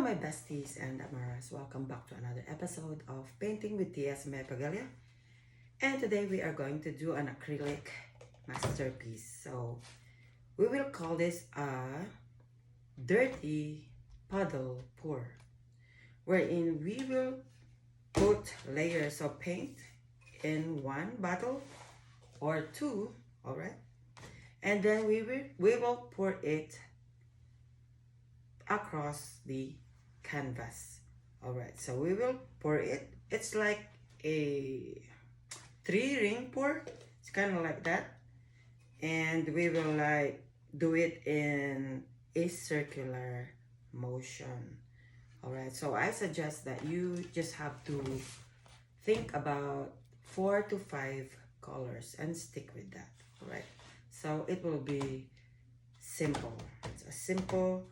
my besties and Amaras. Welcome back to another episode of Painting with T.S. Pagalia. And today we are going to do an acrylic masterpiece. So we will call this a dirty puddle pour, wherein we will put layers of paint in one bottle or two, alright? And then we will pour it across the canvas. Alright, so we will pour it. It's like a 3-ring pour. It's kind of like that. And we will like do it in a circular motion. Alright, so I suggest that you just have to think about 4 to 5 colors and stick with that. Alright, so it will be simple. It's a simple,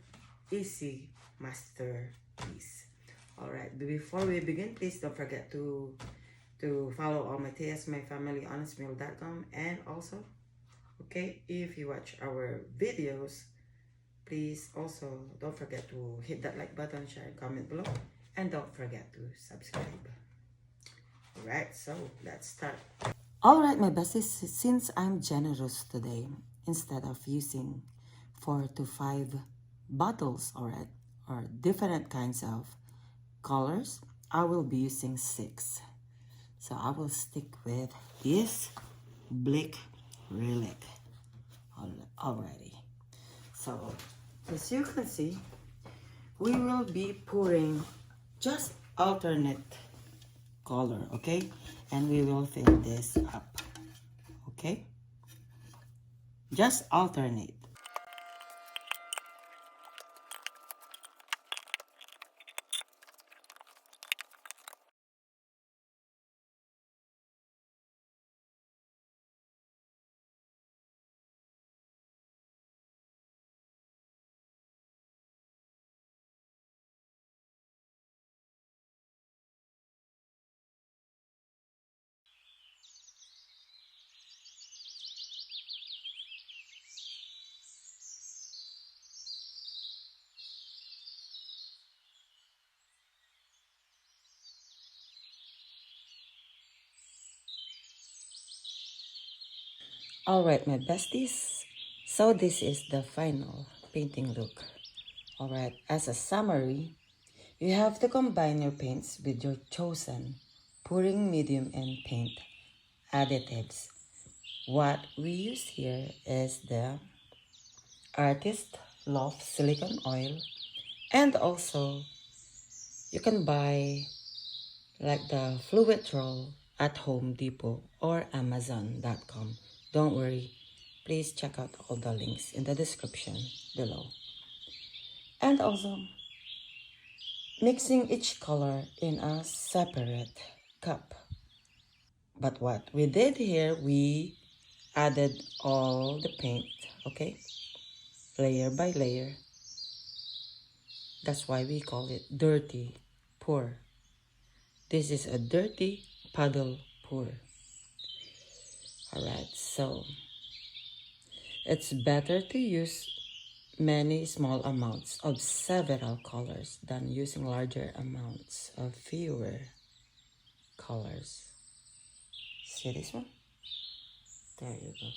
easy masterpiece. Alright, before we begin, please don't forget to follow all my TS, my family, honestmeal.com, and also, okay, if you watch our videos, please also don't forget to hit that like button, share, and comment below, and don't forget to subscribe. Alright, so let's start. Alright, my besties, since I'm generous today, instead of using 4 to 5 bottles or different kinds of colors, I will be using 6. So I will stick with this Blick Relic already. So as you can see, we will be pouring just alternate color, okay? And we will fill this up, okay? Just alternate. Alright, my besties, so this is the final painting look. Alright, as a summary, you have to combine your paints with your chosen pouring medium and paint additives. What we use here is the Artist Loft Silicone Oil, and also you can buy like the Fluid Roll at Home Depot or Amazon.com. Don't worry, please check out all the links in the description below. And also, mixing each color in a separate cup. But what we did here, we added all the paint, okay? Layer by layer. That's why we call it dirty pour. This is a dirty puddle pour. Alright, so it's better to use many small amounts of several colors than using larger amounts of fewer colors. See this one? There you go.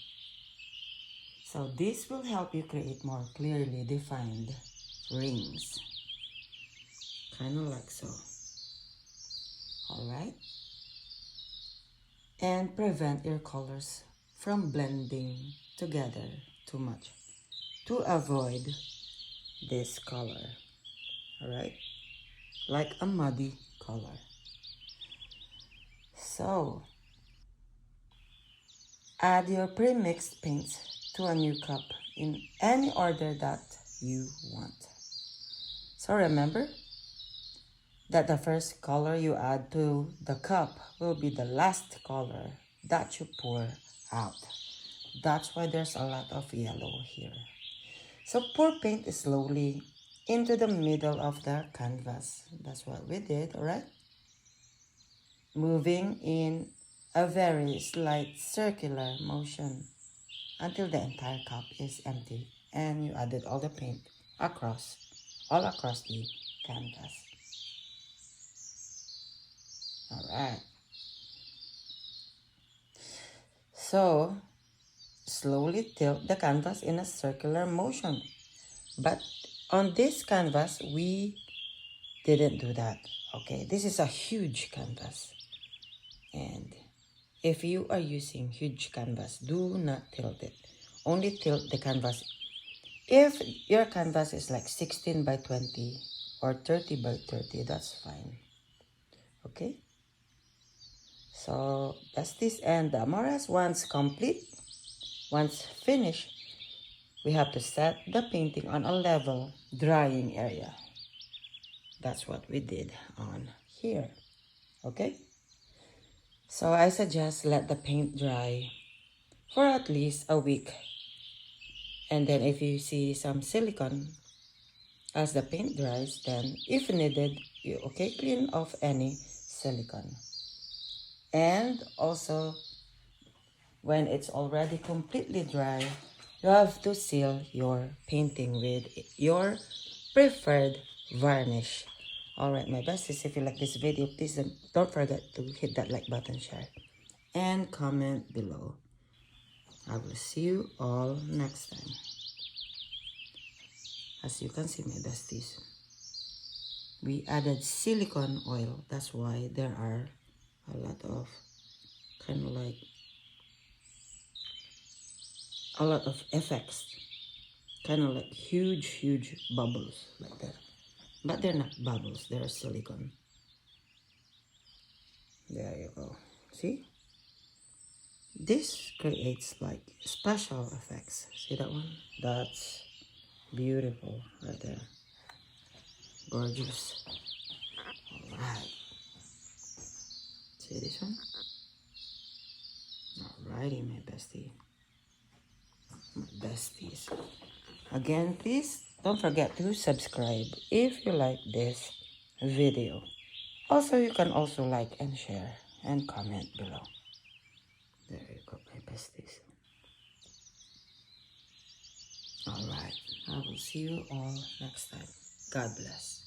So this will help you create more clearly defined rings. Kind of like so. Alright? And prevent your colors from blending together too much to avoid this color. Alright? Like a muddy color. So, add your pre-mixed paints to a new cup in any order that you want. So remember that the first color you add to the cup will be the last color that you pour out. That's why there's a lot of yellow here. So pour paint slowly into the middle of the canvas. That's what we did, alright? Moving in a very slight circular motion until the entire cup is empty and you added all the paint all across the canvas. All right. So, slowly tilt the canvas in a circular motion. But on this canvas, we didn't do that. Okay, this is a huge canvas. And if you are using huge canvas, do not tilt it. Only tilt the canvas. If your canvas is like 16 by 20 or 30 by 30, that's fine. Okay? So, besties and the Amoras, once complete, once finished, we have to set the painting on a level drying area. That's what we did on here. Okay? So I suggest let the paint dry for at least a week. And then if you see some silicone as the paint dries, then if needed, you clean off any silicone. And also, when it's already completely dry, you have to seal your painting with your preferred varnish. Alright, my besties, if you like this video, please don't forget to hit that like button, share, and comment below. I will see you all next time. As you can see, my besties, we added silicone oil. That's why there are a lot of effects, kind of like huge bubbles like that. But they're not bubbles, they're silicone. There you go. See? This creates like special effects. See that one? That's beautiful right there. Gorgeous. Alright. See this one? Alrighty, my bestie. My besties. Again, please don't forget to subscribe if you like this video. Also, you can also like and share and comment below. There you go, my besties. Alright, I will see you all next time. God bless.